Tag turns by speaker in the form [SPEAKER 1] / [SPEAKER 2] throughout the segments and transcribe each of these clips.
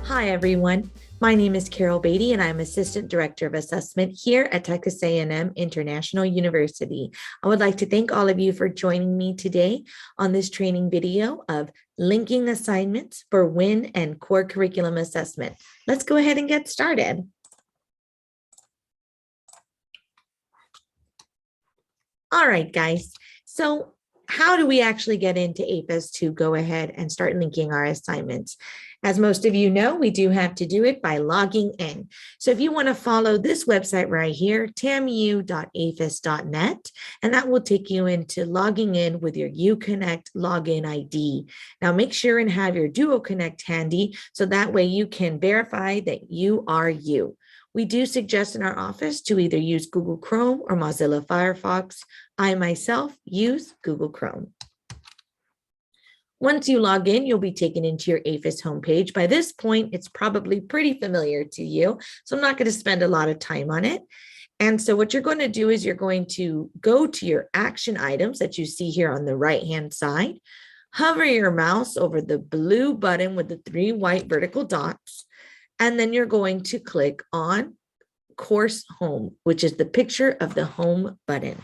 [SPEAKER 1] Hi, everyone. My name is Carol Beatty, and I'm Assistant Director of Assessment here at Texas A&M International University. I would like to thank all of you for joining me today on this training video of linking assignments for WIN and core curriculum assessment. Let's go ahead and get started. All right, guys. So how do we actually get into AEFIS to go ahead and start linking our assignments? As most of you know, we do have to do it by logging in. So if you want to follow this website right here, tamu.aefis.net, and that will take you into logging in with your UConnect login ID. Now make sure and have your Duo Connect handy so that way you can verify that you are you. We do suggest in our office to either use Google Chrome or Mozilla Firefox. I myself use Google Chrome. Once you log in, you'll be taken into your AEFIS homepage. By this point, it's probably pretty familiar to you, so I'm not going to spend a lot of time on it. And so what you're going to do is you're going to go to your action items that you see here on the right-hand side, hover your mouse over the blue button with the 3 white vertical dots, and then you're going to click on Course Home, which is the picture of the home button.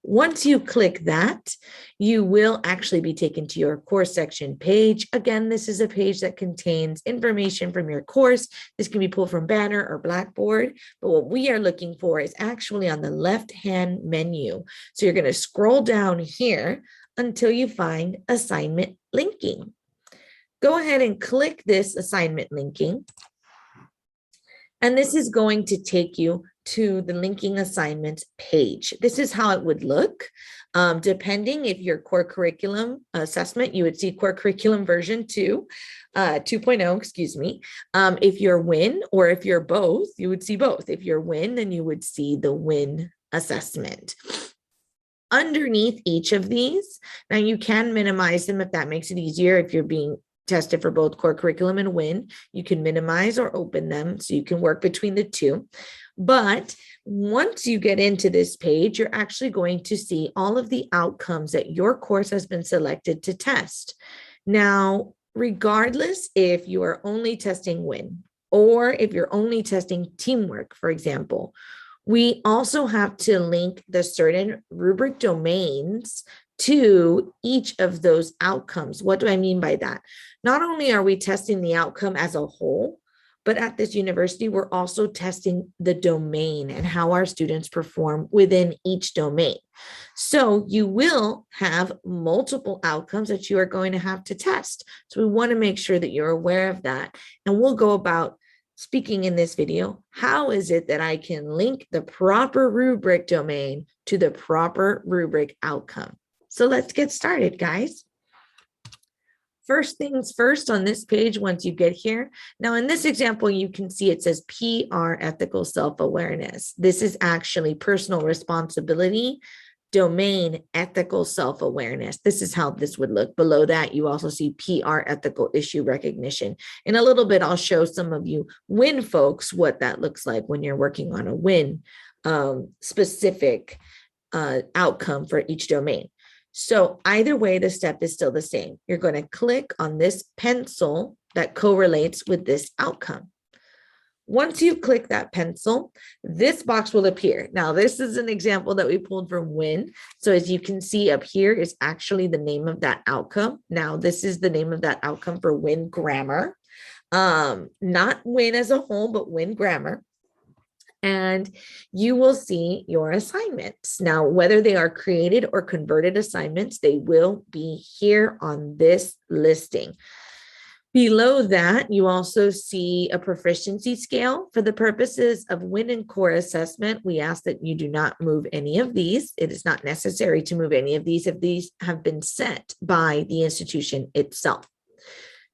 [SPEAKER 1] Once you click that, you will actually be taken to your course section page. Again, this is a page that contains information from your course. This can be pulled from Banner or Blackboard, but what we are looking for is actually on the left-hand menu. So you're going to scroll down here until you find assignment linking. Go ahead and click this assignment linking. And this is going to take you to the linking assignments page. This is how it would look. Depending if your core curriculum assessment, you would see core curriculum version 2.0, excuse me. If you're WIN or if you're both, you would see both. If you're WIN, then you would see the WIN assessment. Underneath each of these, now you can minimize them if that makes it easier. If you're being tested for both core curriculum and WIN, you can minimize or open them so you can work between the two. But once you get into this page, you're actually going to see all of the outcomes that your course has been selected to test. Now, regardless if you are only testing WIN or if you're only testing teamwork, for example, we also have to link the certain rubric domains to each of those outcomes. What do I mean by that? Not only are we testing the outcome as a whole, but at this university, we're also testing the domain and how our students perform within each domain. So you will have multiple outcomes that you are going to have to test. So we want to make sure that you're aware of that. And we'll go about speaking in this video, how is it that I can link the proper rubric domain to the proper rubric outcome? So let's get started, guys. First things first on this page, once you get here. Now in this example, you can see it says PR ethical self-awareness. This is actually personal responsibility, domain ethical self-awareness. This is how this would look. Below that, you also see PR ethical issue recognition. In a little bit, I'll show some of you WIN folks what that looks like when you're working on a WIN specific outcome for each domain. So either way, the step is still the same. You're going to click on this pencil that correlates with this outcome. Once you click that pencil, this box will appear. Now, this is an example that we pulled from WIN. So as you can see up here is actually the name of that outcome. Now, this is the name of that outcome for WIN grammar. Not WIN as a whole, but WIN grammar. And you will see your assignments. Now, whether they are created or converted assignments, they will be here on this listing. Below that, you also see a proficiency scale. For the purposes of WIN and core assessment, we ask that you do not move any of these. It is not necessary to move any of these if these have been set by the institution itself.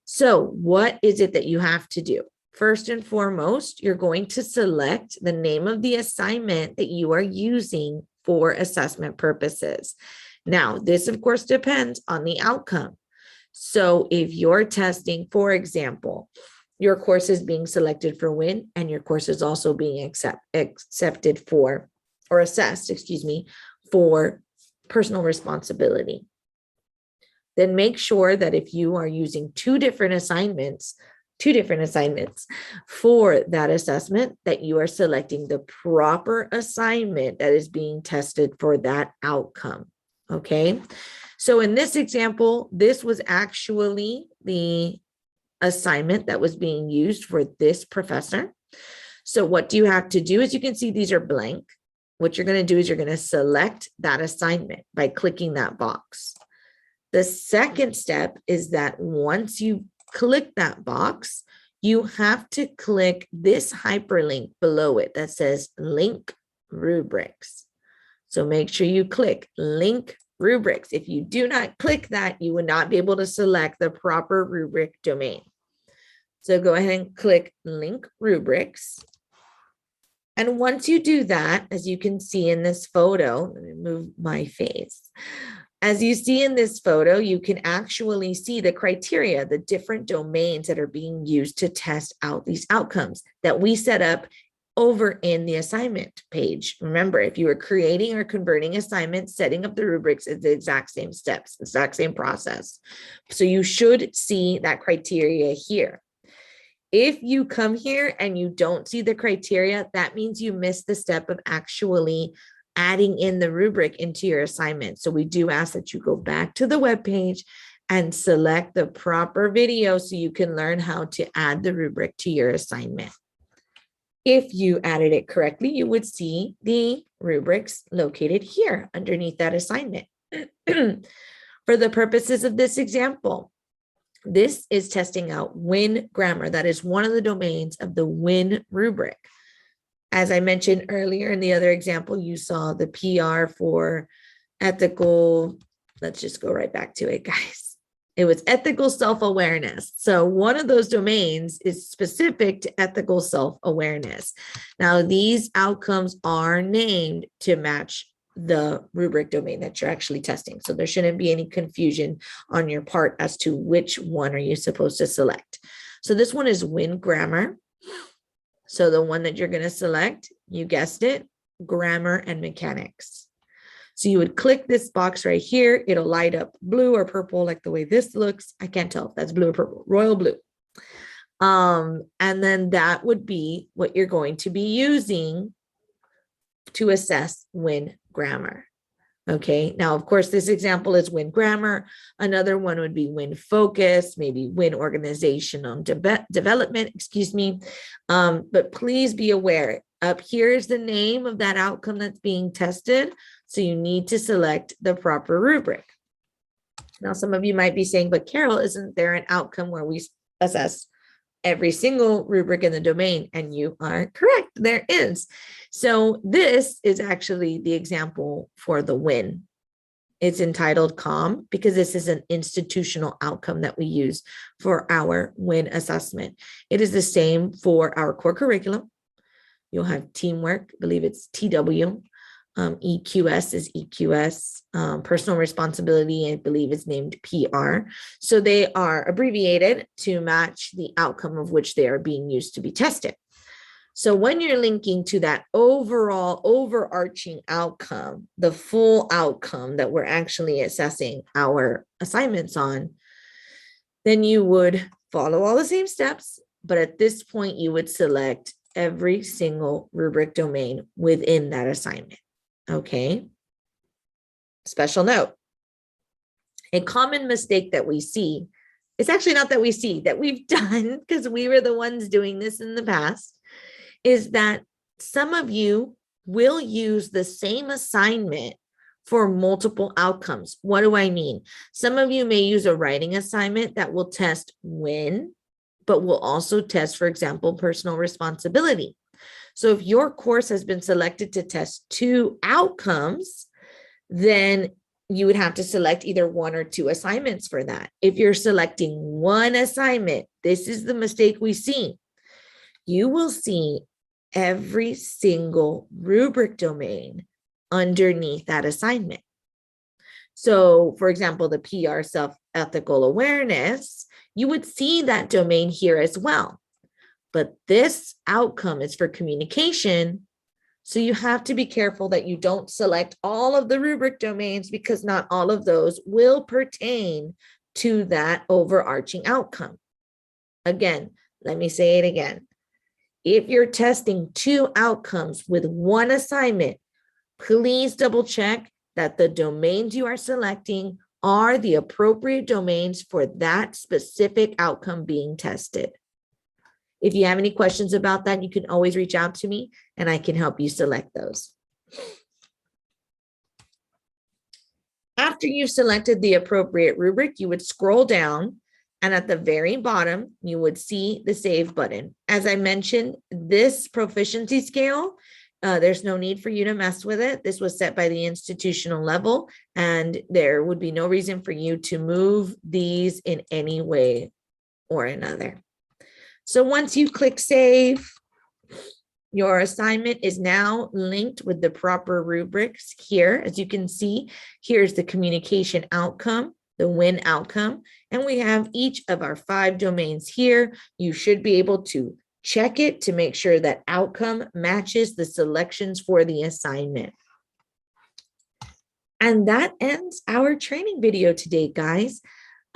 [SPEAKER 1] So what is it that you have to do? First and foremost, you're going to select the name of the assignment that you are using for assessment purposes. Now, this of course depends on the outcome. So if you're testing, for example, your course is being selected for WIN and your course is also being accepted for, or assessed, excuse me, for personal responsibility, then make sure that if you are using 2 different assignments, two different assignments for that assessment, that you are selecting the proper assignment that is being tested for that outcome. Okay. So in this example, this was actually the assignment that was being used for this professor. So what do you have to do? As you can see, these are blank. What you're going to do is you're going to select that assignment by clicking that box. The second step is that once you click that box, you have to click this hyperlink below it that says link rubrics. So make sure you click link rubrics. If you do not click that, you would not be able to select the proper rubric domain. So go ahead and click link rubrics. And once you do that, as you can see in this photo, let me move my face. As you see in this photo, you can actually see the criteria, the different domains that are being used to test out these outcomes that we set up over in the assignment page. Remember, if you are creating or converting assignments, setting up the rubrics is the exact same steps, exact same process. So you should see that criteria here. If you come here and you don't see the criteria, that means you missed the step of actually adding in the rubric into your assignment. So we do ask that you go back to the web page and select the proper video so you can learn how to add the rubric to your assignment. If you added it correctly, you would see the rubrics located here underneath that assignment. For the purposes of this example, this is testing out WIN grammar. That is one of the domains of the WIN rubric. As I mentioned earlier in the other example, you saw the PR for ethical. Let's just go right back to it, guys. It was ethical self-awareness. So one of those domains is specific to ethical self-awareness. Now, these outcomes are named to match the rubric domain that you're actually testing. So there shouldn't be any confusion on your part as to which one are you supposed to select. So this one is WIN grammar. So the one that you're going to select, you guessed it, grammar and mechanics. So you would click this box right here. It'll light up blue or purple like the way this looks. I can't tell if that's blue or purple, royal blue. And then that would be what you're going to be using to assess WIN grammar. Okay, now, of course, this example is WIN grammar. Another one would be WIN focus, maybe WIN organizational development, excuse me. But please be aware, up here is the name of that outcome that's being tested. So you need to select the proper rubric. Now, some of you might be saying, but Carol, isn't there an outcome where we assess every single rubric in the domain? And you are correct, there is. So this is actually the example for the WIN. It's entitled COM because this is an institutional outcome that we use for our WIN assessment. It is the same for our core curriculum. You'll have teamwork, I believe it's TW. EQS is EQS, personal responsibility, I believe is named PR. So they are abbreviated to match the outcome of which they are being used to be tested. So when you're linking to that overall overarching outcome, the full outcome that we're actually assessing our assignments on, then you would follow all the same steps, but at this point you would select every single rubric domain within that assignment. Okay. Special note. A common mistake that we see, it's actually not that we see, that we've done because we were the ones doing this in the past, is that some of you will use the same assignment for multiple outcomes. What do I mean? Some of you may use a writing assignment that will test WIN, but will also test, for example, personal responsibility. So if your course has been selected to test 2 outcomes, then you would have to select either 1 or 2 assignments for that. If you're selecting 1 assignment, this is the mistake we see. You will see every single rubric domain underneath that assignment. So for example, the PR self-ethical awareness, you would see that domain here as well. But this outcome is for communication. So you have to be careful that you don't select all of the rubric domains because not all of those will pertain to that overarching outcome. Again, Let me say it again. If you're testing 2 outcomes with 1 assignment, please double check that the domains you are selecting are the appropriate domains for that specific outcome being tested. If you have any questions about that, you can always reach out to me and I can help you select those. After you've selected the appropriate rubric, you would scroll down, and at the very bottom, you would see the Save button. As I mentioned, this proficiency scale, there's no need for you to mess with it. This was set by the institutional level, and there would be no reason for you to move these in any way or another. So once you click Save, your assignment is now linked with the proper rubrics here. As you can see, here's the communication outcome, the win outcome, and we have each of our 5 domains here. You should be able to check it to make sure that outcome matches the selections for the assignment. And that ends our training video today, guys.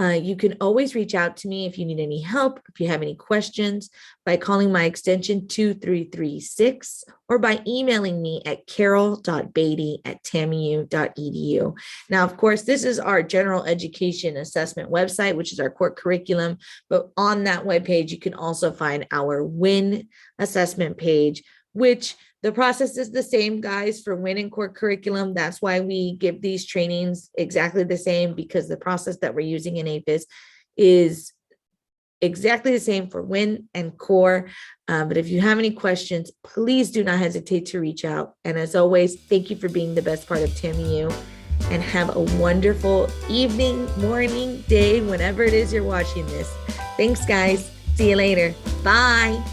[SPEAKER 1] You can always reach out to me if you need any help, if you have any questions, by calling my extension 2336 or by emailing me at carol.beatty@tamu.edu. Now, of course, this is our general education assessment website, which is our core curriculum. But on that webpage, you can also find our WIN assessment page, which the process is the same, guys, for WIN and core curriculum. That's why we give these trainings exactly the same, because the process that we're using in AEFIS is exactly the same for WIN and core. But if you have any questions, please do not hesitate to reach out. And as always, thank you for being the best part of TAMU, and have a wonderful evening, morning, day, whenever it is you're watching this. Thanks, guys. See you later. Bye.